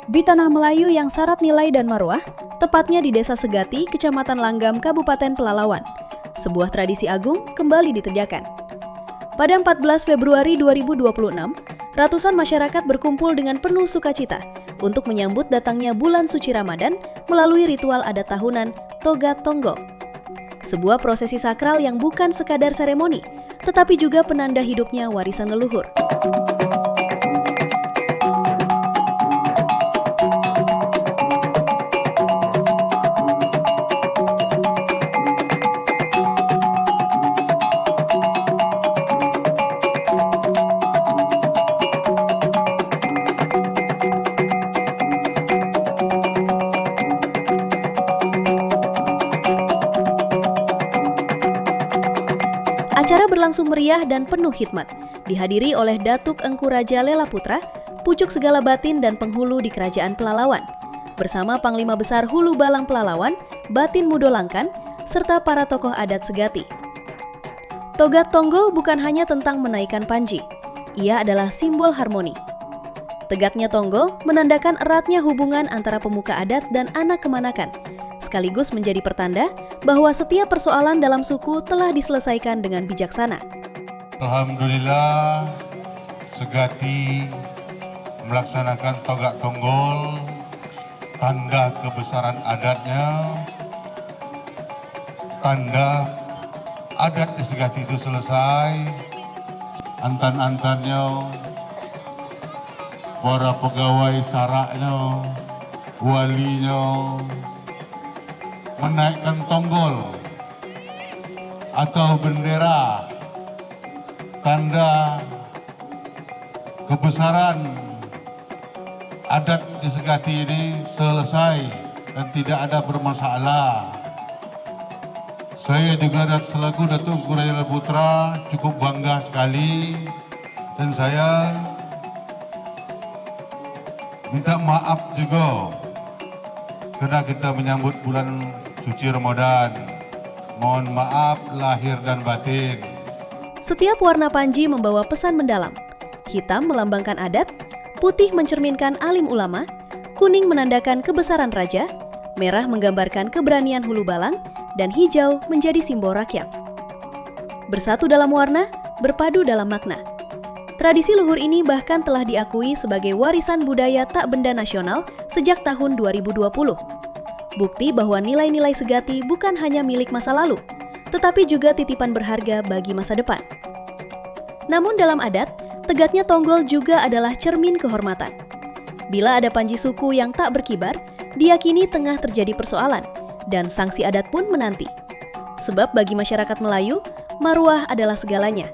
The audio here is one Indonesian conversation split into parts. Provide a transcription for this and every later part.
Di tanah Melayu yang syarat nilai dan marwah, tepatnya di Desa Segati, Kecamatan Langgam, Kabupaten Pelalawan, sebuah tradisi agung kembali dikerjakan. Pada 14 Februari 2026, ratusan masyarakat berkumpul dengan penuh sukacita untuk menyambut datangnya bulan suci Ramadan melalui ritual adat tahunan Togat Tonggo. Sebuah prosesi sakral yang bukan sekadar seremoni, tetapi juga penanda hidupnya warisan leluhur. Acara berlangsung meriah dan penuh hikmat, dihadiri oleh Datuk Engku Raja Lela Putra, pucuk segala batin dan penghulu di Kerajaan Pelalawan, bersama Panglima Besar Hulu Balang Pelalawan, Batin Mudolangkan, serta para tokoh adat Segati. Togat Tonggo bukan hanya tentang menaikkan panji, ia adalah simbol harmoni. Tegaknya Tonggo menandakan eratnya hubungan antara pemuka adat dan anak kemanakan, sekaligus menjadi pertanda bahwa setiap persoalan dalam suku telah diselesaikan dengan bijaksana. Alhamdulillah, Segati melaksanakan Togat Tonggol, tanda kebesaran adatnya, tanda adat di Segati itu selesai, antan-antannya, para pegawai saraknya, walinya, menaikkan tonggol atau bendera, tanda kebesaran adat di Segati ini selesai dan tidak ada bermasalah. Saya juga selaku Datuk Engku Raja Lela Putra cukup bangga sekali, dan saya minta maaf juga karena kita menyambut bulan suci Ramadan. Mohon maaf lahir dan batin. Setiap warna panji membawa pesan mendalam. Hitam melambangkan adat, putih mencerminkan alim ulama, kuning menandakan kebesaran raja, merah menggambarkan keberanian hulu balang, dan hijau menjadi simbol rakyat. Bersatu dalam warna, berpadu dalam makna. Tradisi luhur ini bahkan telah diakui sebagai warisan budaya tak benda nasional sejak tahun 2020. Bukti bahwa nilai-nilai Segati bukan hanya milik masa lalu, tetapi juga titipan berharga bagi masa depan. Namun dalam adat, tegaknya tonggol juga adalah cermin kehormatan. Bila ada panji suku yang tak berkibar, diyakini tengah terjadi persoalan, dan sanksi adat pun menanti. Sebab bagi masyarakat Melayu, marwah adalah segalanya.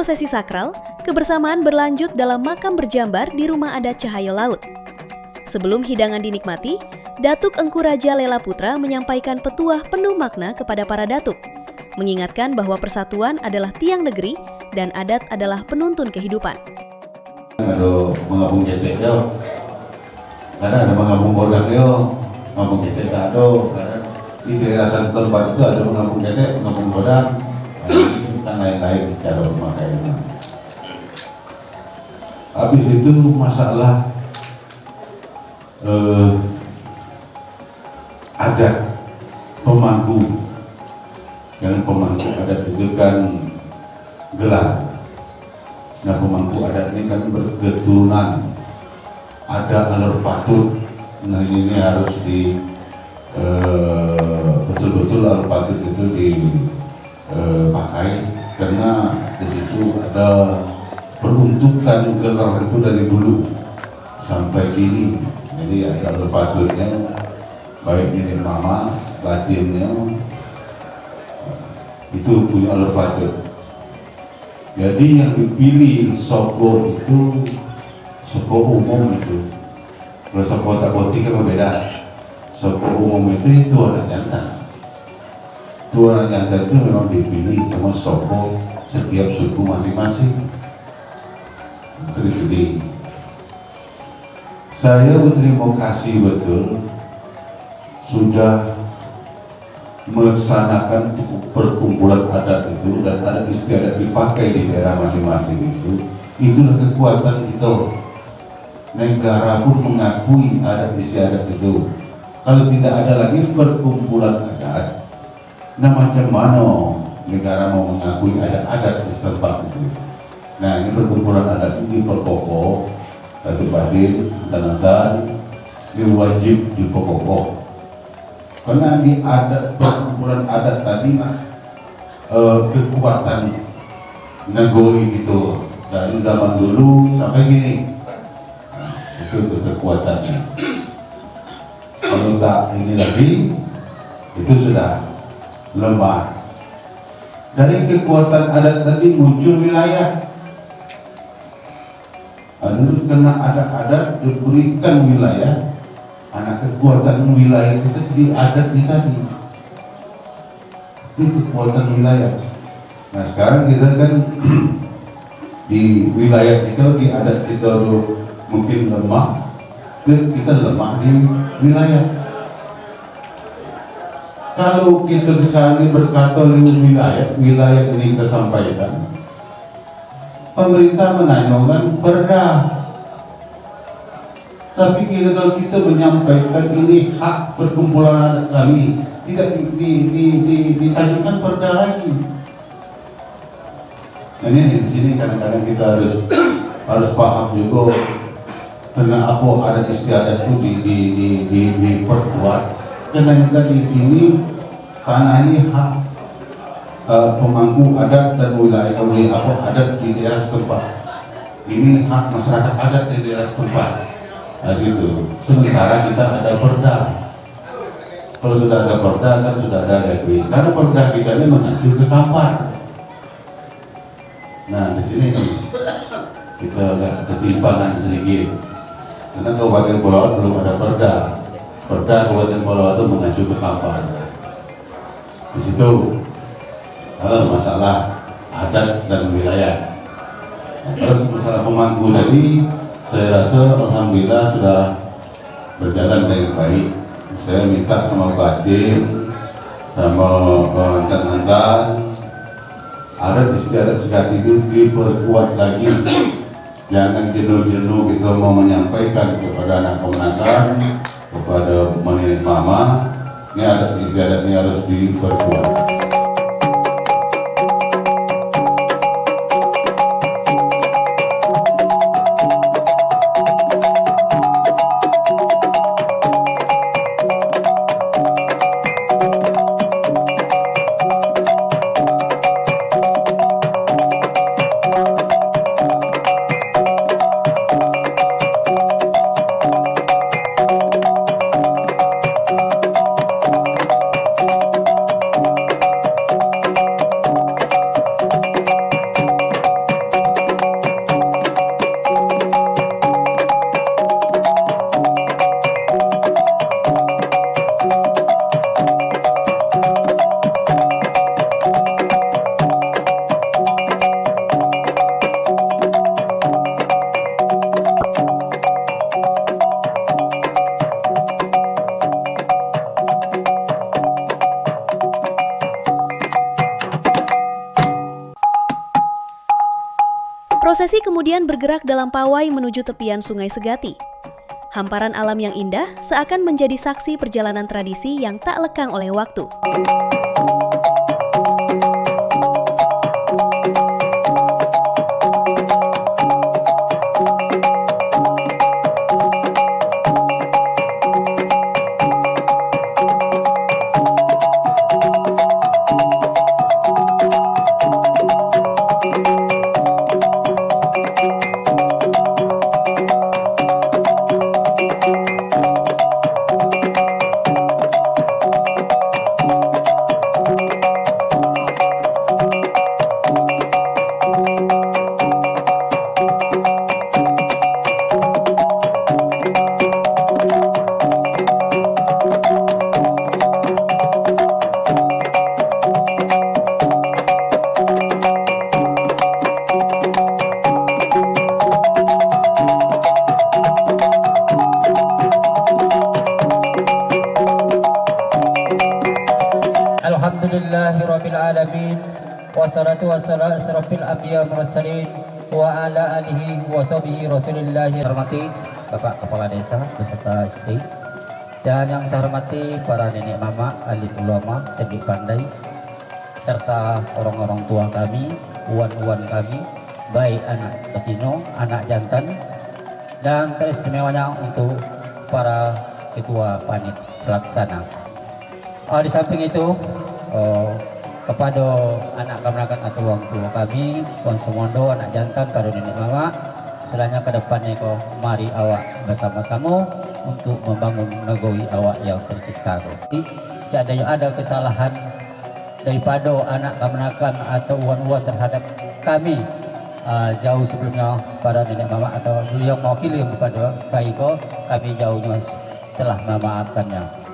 prosesi sakral, kebersamaan berlanjut dalam makam berjambar di Rumah Adat Cahayo Laut. Sebelum hidangan dinikmati, Datuk Engku Raja Lela Putra menyampaikan petuah penuh makna kepada para datuk, mengingatkan bahwa persatuan adalah tiang negeri dan adat adalah penuntun kehidupan. Ada mengabung jetek yo, karena ada mengabung bodak yo, mengabung jetek tak ada. Karena di daerah satu tempat itu ada mengabung jetek, mengabung bodak, dan lain-lain cara pemakaiannya. Habis itu masalah adat pemangku, yang pemangku adat itu kan gelar. Nah, pemangku adat ini kan berketurunan, ada alur patut. Nah, ini harus betul-betul alur patut itu dipakai, karena di situ ada peruntukan gelar itu dari dulu sampai kini. Jadi ada alur patutnya, baik nenek mama, batinnya itu punya alur patut. Jadi yang dipilih soko itu soko umum itu. Kalau soko tak boti kan berbeda. Soko umum itu anak jantan. Anak jantan itu memang dipilih sama soko setiap suku masing-masing. Terpilih. Saya berterima kasih betul sudah melaksanakan perkumpulan adat itu, dan adat istiadat dipakai di daerah masing-masing itu. Itulah kekuatan itu. Negara pun mengakui adat istiadat itu. Kalau tidak ada lagi perkumpulan adat, nah macam mana negara mau mengakui adat di tempat itu? Nah, ini perkumpulan adat itu diperkokoh, satu batin, dan ini wajib diperkokoh. Karena di adat perkumpulan adat tadi kekuatan negoi itu dari zaman dulu sampai gini, itu kekuatannya. Kalau tak ini lagi, itu sudah lemah. Dari kekuatan adat tadi muncul wilayah. Dulu karena adat diberikan wilayah. Anak kekuatan wilayah itu di adat di tadi, itu kekuatan wilayah. Nah, sekarang kita kan di wilayah kita, di adat kita mungkin lemah, dan kita lemah di wilayah. Kalau kita sekarang berkata wilayah ini kita sampaikan, pemerintah menanyakan perda. Tapi kalau kita menyampaikan ini hak perkumpulan adat kami, tidak ditanyakan perda lagi. Nah, ini di sini kadang-kadang kita harus paham juga tentang apa adat istiadat itu diperkuat. Karena kita di ini tanah ini hak pemangku adat dan wilayah adat di daerah setempat. Ini hak masyarakat adat di daerah setempat. Nah, gitu. Sementara kita ada perda. Kalau sudah ada perda kan sudah ada RW. Karena perda kita ini mengacu ke Kampar. Nah, di sini kita agak ketimpangan sedikit. Karena Kabupaten Polawat belum ada perda. Perda Kabupaten Polawat itu mengacu ke Kampar. Di situ masalah adat dan wilayah. Nah, terus masalah pemangku tadi, saya rasa alhamdulillah sudah berjalan dengan baik. Saya minta sama batin, sama antan-antan, adat istiadat sekali itu diperkuat lagi. Jangan jenuh-jenuh kita mau menyampaikan kepada anak kemenakan, kepada nenek mama, ini adat istiadat ini harus diperkuat. Prosesi kemudian bergerak dalam pawai menuju tepian Sungai Segati. Hamparan alam yang indah seakan menjadi saksi perjalanan tradisi yang tak lekang oleh waktu. Alhamdulillahirabbil alamin wassalatu wassalamu asrofil anbiya mursalin wa ala alihi wa sahbihi rasulillah. Hormati Bapak Kepala Desa beserta istri, dan yang saya hormati para nenek mama, alim ulama, cerdik pandai, serta orang-orang tua kami, uwan-uwan kami, baik anak betina, anak jantan, dan teristimewanya untuk para ketua panit pelaksana. Di samping itu, kepada anak kemenakan atau orang tua kami, Tuan Semondo, anak jantan, para nenek mama, selanya ke depannya kau mari awak bersama-sama untuk membangun negeri awak yang tercipta. Seandainya ada kesalahan daripada anak kemenakan atau uan-uan terhadap kami jauh sebelumnya, para nenek mama atau yang mewakili kepada saya, kami jauhnya telah memaafkannya.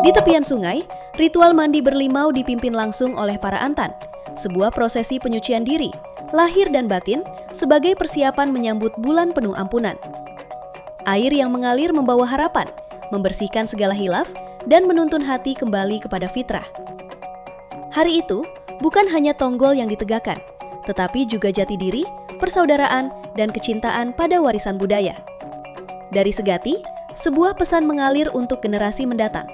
Di tepian sungai, ritual mandi berlimau dipimpin langsung oleh para antan, sebuah prosesi penyucian diri, lahir dan batin sebagai persiapan menyambut bulan penuh ampunan. Air yang mengalir membawa harapan, membersihkan segala hilaf, dan menuntun hati kembali kepada fitrah. Hari itu, bukan hanya tonggol yang ditegakkan, tetapi juga jati diri, persaudaraan, dan kecintaan pada warisan budaya. Dari Segati, sebuah pesan mengalir untuk generasi mendatang.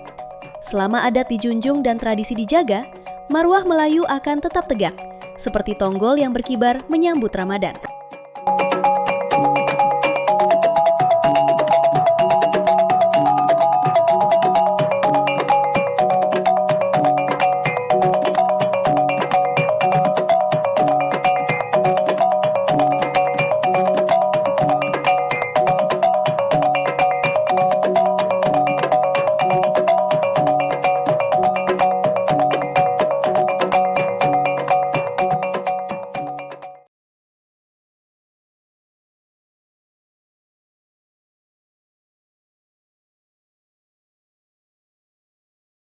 Selama adat dijunjung dan tradisi dijaga, marwah Melayu akan tetap tegak, seperti tonggol yang berkibar menyambut Ramadan.